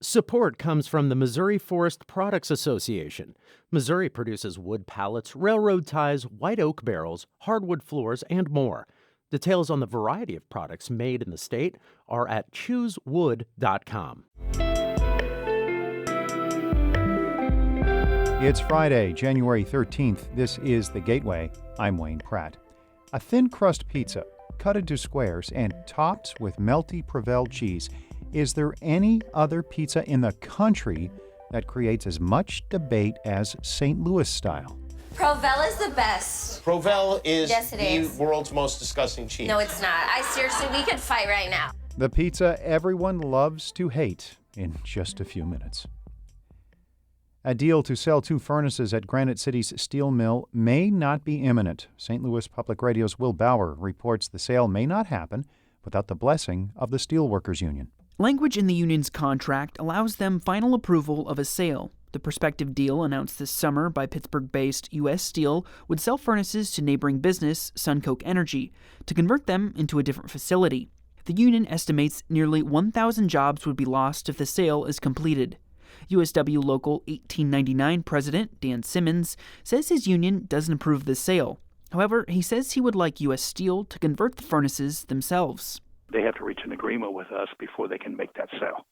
Support comes from the Missouri Forest Products Association. Missouri produces wood pallets, railroad ties, white oak barrels, hardwood floors, and more. Details on the variety of products made in the state are at choosewood.com. It's Friday, January 13th. This is The Gateway. I'm Wayne Pratt. A thin-crust pizza, cut into squares and topped with melty Provel cheese. Is there any other pizza in the country that creates as much debate as St. Louis style? Provel is the best. Provel is Yes, it is. the world's most disgusting cheese. No, it's not. We could fight right now. The pizza everyone loves to hate in just a few minutes. A deal to sell 2 furnaces at Granite City's steel mill may not be imminent. St. Louis Public Radio's Will Bauer reports the sale may not happen without the blessing of the Steelworkers Union. Language in the union's contract allows them final approval of a sale. The prospective deal, announced this summer by Pittsburgh-based U.S. Steel, would sell furnaces to neighboring business SunCoke Energy to convert them into a different facility. The union estimates nearly 1,000 jobs would be lost if the sale is completed. USW Local 1899 President Dan Simmons says his union doesn't approve the sale. However, he says he would like U.S. Steel to convert the furnaces themselves. They have to reach an agreement with us before they can make that sale.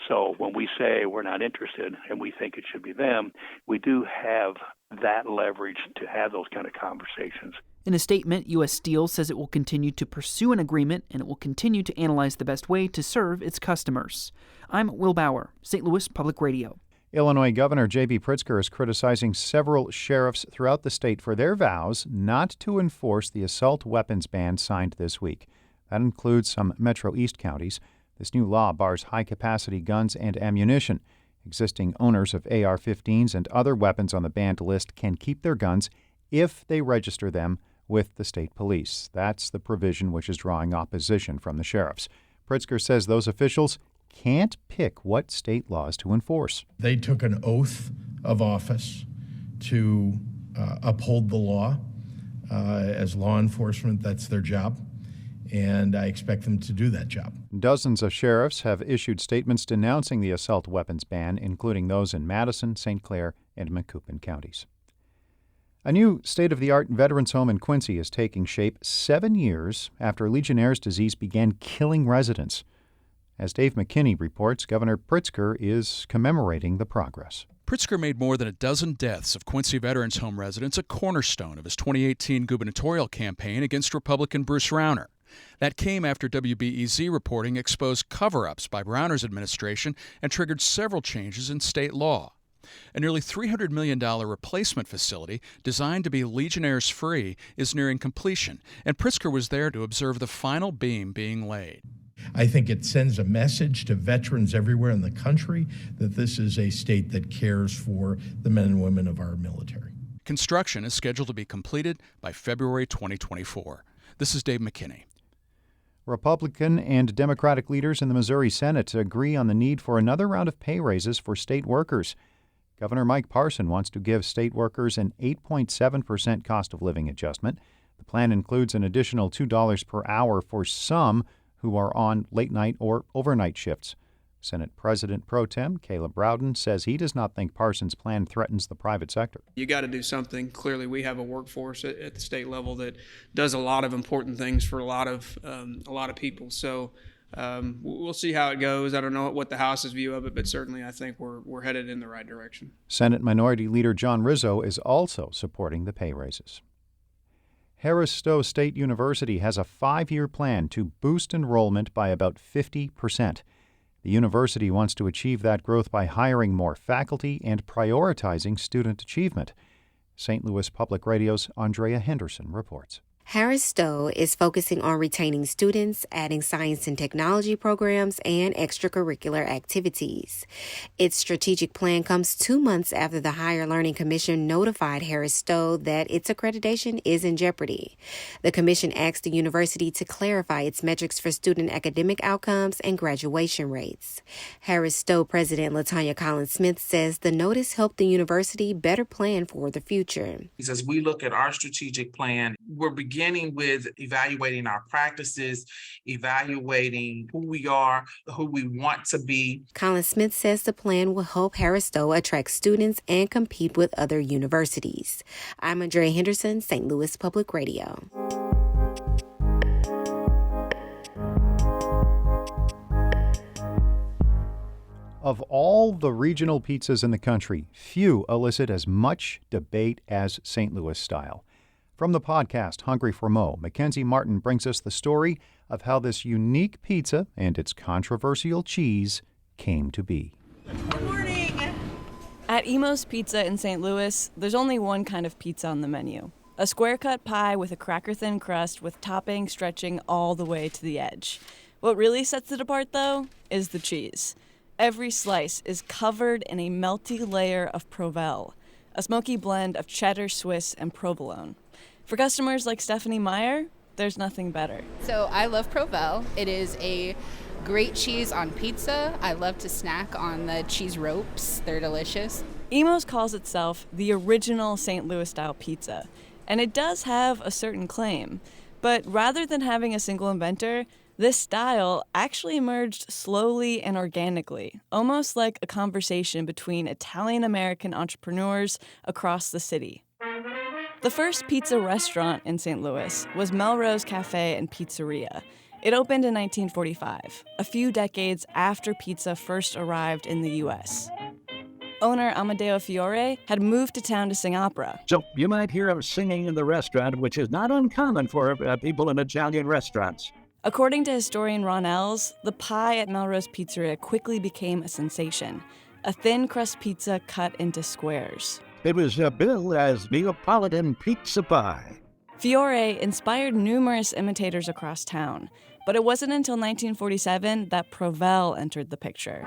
So when we say we're not interested and we think it should be them, we do have that leverage to have those kind of conversations. In a statement, U.S. Steel says it will continue to pursue an agreement and it will continue to analyze the best way to serve its customers. I'm Will Bauer, St. Louis Public Radio. Illinois Governor J.B. Pritzker is criticizing several sheriffs throughout the state for their vows not to enforce the assault weapons ban signed this week. That includes some Metro East counties. This new law bars high-capacity guns and ammunition. Existing owners of AR-15s and other weapons on the banned list can keep their guns if they register them with the state police. That's the provision which is drawing opposition from the sheriffs. Pritzker says those officials can't pick what state laws to enforce. They took an oath of office to uphold the law. As law enforcement, that's their job, and I expect them to do that job. Dozens of sheriffs have issued statements denouncing the assault weapons ban, including those in Madison, St. Clair, and Macoupin counties. A new state-of-the-art veterans home in Quincy is taking shape 7 years after Legionnaire's disease began killing residents. As Dave McKinney reports, Governor Pritzker is commemorating the progress. Pritzker made more than a dozen deaths of Quincy Veterans Home residents a cornerstone of his 2018 gubernatorial campaign against Republican Bruce Rauner. That came after WBEZ reporting exposed cover-ups by Rauner's administration and triggered several changes in state law. A nearly $300 million replacement facility designed to be Legionnaires-free is nearing completion, and Pritzker was there to observe the final beam being laid. I think it sends a message to veterans everywhere in the country that this is a state that cares for the men and women of our military. Construction is scheduled to be completed by February 2024. This is Dave McKinney. Republican and Democratic leaders in the Missouri Senate agree on the need for another round of pay raises for state workers. Governor Mike Parson wants to give state workers an 8.7% cost of living adjustment. The plan includes an additional $2 per hour for some who are on late-night or overnight shifts. Senate President Pro Tem Caleb Rowden says he does not think Parsons' plan threatens the private sector. You got to do something. Clearly, we have a workforce at the state level that does a lot of important things for a lot of people. So we'll see how it goes. I don't know what the House's view of it, but certainly I think we're headed in the right direction. Senate Minority Leader John Rizzo is also supporting the pay raises. Harris Stowe State University has a 5-year plan to boost enrollment by about 50%. The university wants to achieve that growth by hiring more faculty and prioritizing student achievement. St. Louis Public Radio's Andrea Henderson reports. Harris Stowe is focusing on retaining students, adding science and technology programs, and extracurricular activities. Its strategic plan comes 2 months after the Higher Learning Commission notified Harris Stowe that its accreditation is in jeopardy. The commission asked the university to clarify its metrics for student academic outcomes and graduation rates. Harris Stowe President LaTanya Collins-Smith says the notice helped the university better plan for the future. As we look at our strategic plan, we're beginning beginning with evaluating our practices, evaluating who we are, who we want to be. Colin Smith says the plan will help Harris Stowe attract students and compete with other universities. I'm Andrea Henderson, St. Louis Public Radio. Of all the regional pizzas in the country, few elicit as much debate as St. Louis style. From the podcast Hungry for Mo, Mackenzie Martin brings us the story of how this unique pizza and its controversial cheese came to be. Good morning! At Emo's Pizza in St. Louis, there's only one kind of pizza on the menu. A square-cut pie with a cracker-thin crust with topping stretching all the way to the edge. What really sets it apart, though, is the cheese. Every slice is covered in a melty layer of Provel, a smoky blend of cheddar, Swiss, and provolone. For customers like Stephanie Meyer, there's nothing better. So I love Provel. It is a great cheese on pizza. I love to snack on the cheese ropes. They're delicious. Emo's calls itself the original St. Louis-style pizza, and it does have a certain claim. But rather than having a single inventor, this style actually emerged slowly and organically, almost like a conversation between Italian-American entrepreneurs across the city. The first pizza restaurant in St. Louis was Melrose Cafe and Pizzeria. It opened in 1945, a few decades after pizza first arrived in the U.S. Owner Amadeo Fiore had moved to town to sing opera. So you might hear him singing in the restaurant, which is not uncommon for people in Italian restaurants. According to historian Ron Ells, the pie at Melrose Pizzeria quickly became a sensation, a thin-crust pizza cut into squares. It was billed as Neapolitan pizza pie. Fiore inspired numerous imitators across town, but it wasn't until 1947 that Provel entered the picture.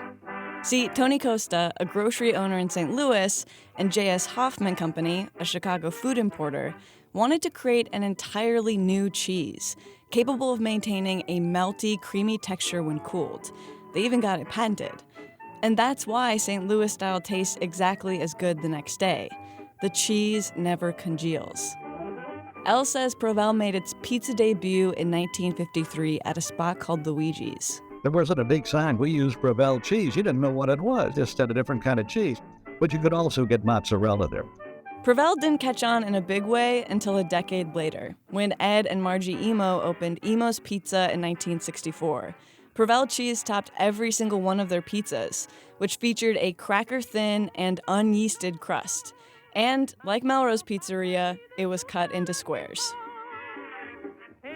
See, Tony Costa, a grocery owner in St. Louis, and J.S. Hoffman Company, a Chicago food importer, wanted to create an entirely new cheese, capable of maintaining a melty, creamy texture when cooled. They even got it patented. And that's why St. Louis-style tastes exactly as good the next day. The cheese never congeals. Elle says Provel made its pizza debut in 1953 at a spot called Luigi's. There wasn't a big sign, we use Provel cheese. You didn't know what it was, just had a different kind of cheese. But you could also get mozzarella there. Provel didn't catch on in a big way until a decade later, when Ed and Margie Emo opened Emo's Pizza in 1964. Provel cheese topped every single one of their pizzas, which featured a cracker-thin and unyeasted crust. And, like Melrose Pizzeria, it was cut into squares.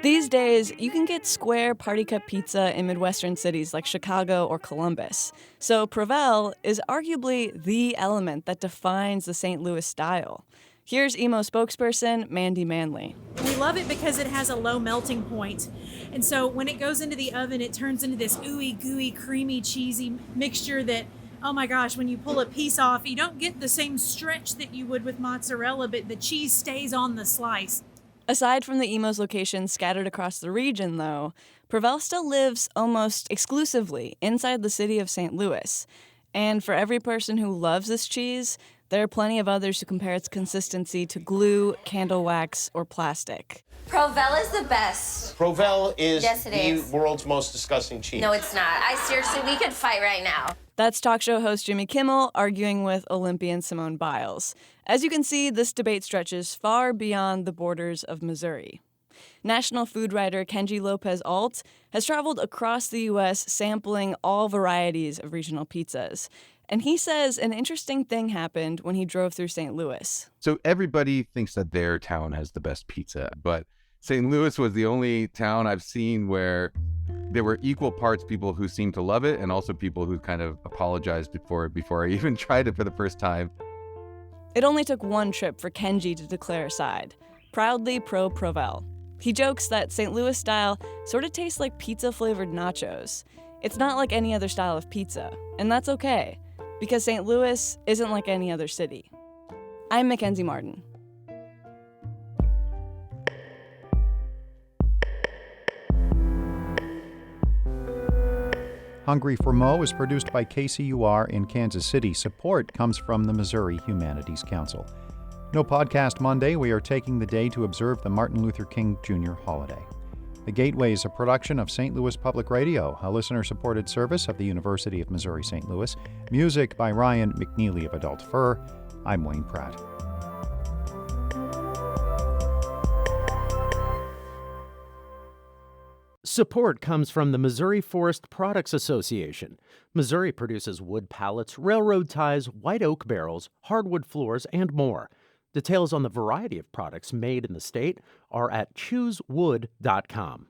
These days, you can get square party-cut pizza in Midwestern cities like Chicago or Columbus. So Provel is arguably the element that defines the St. Louis style. Here's Emo spokesperson Mandy Manley. We love it because it has a low melting point. And so when it goes into the oven, it turns into this ooey, gooey, creamy, cheesy mixture that, oh my gosh, when you pull a piece off, you don't get the same stretch that you would with mozzarella, but the cheese stays on the slice. Aside from the Emo's locations scattered across the region, though, Provel still lives almost exclusively inside the city of St. Louis. And for every person who loves this cheese, there are plenty of others who compare its consistency to glue, candle wax, or plastic. Provel is the best. Provel is Yes, it the is. world's most disgusting cheese. No, it's not. Seriously, we could fight right now. That's talk show host Jimmy Kimmel arguing with Olympian Simone Biles. As you can see, this debate stretches far beyond the borders of Missouri. National food writer Kenji Lopez-Alt has traveled across the U.S. sampling all varieties of regional pizzas. And he says an interesting thing happened when he drove through St. Louis. So everybody thinks that their town has the best pizza, but St. Louis was the only town I've seen where there were equal parts people who seemed to love it and also people who kind of apologized before I even tried it for the first time. It only took one trip for Kenji to declare a side, proudly pro-Provel. He jokes that St. Louis style sort of tastes like pizza-flavored nachos. It's not like any other style of pizza, and that's okay, because St. Louis isn't like any other city. I'm Mackenzie Martin. Hungry for Mo is produced by KCUR in Kansas City. Support comes from the Missouri Humanities Council. No Podcast Monday. We are taking the day to observe the Martin Luther King Jr. holiday. The Gateway is a production of St. Louis Public Radio, a listener-supported service of the University of Missouri St. Louis. Music by Ryan McNeely of Adult Fur. I'm Wayne Pratt. Support comes from the Missouri Forest Products Association. Missouri produces wood pallets, railroad ties, white oak barrels, hardwood floors, and more. Details on the variety of products made in the state are at choosewood.com.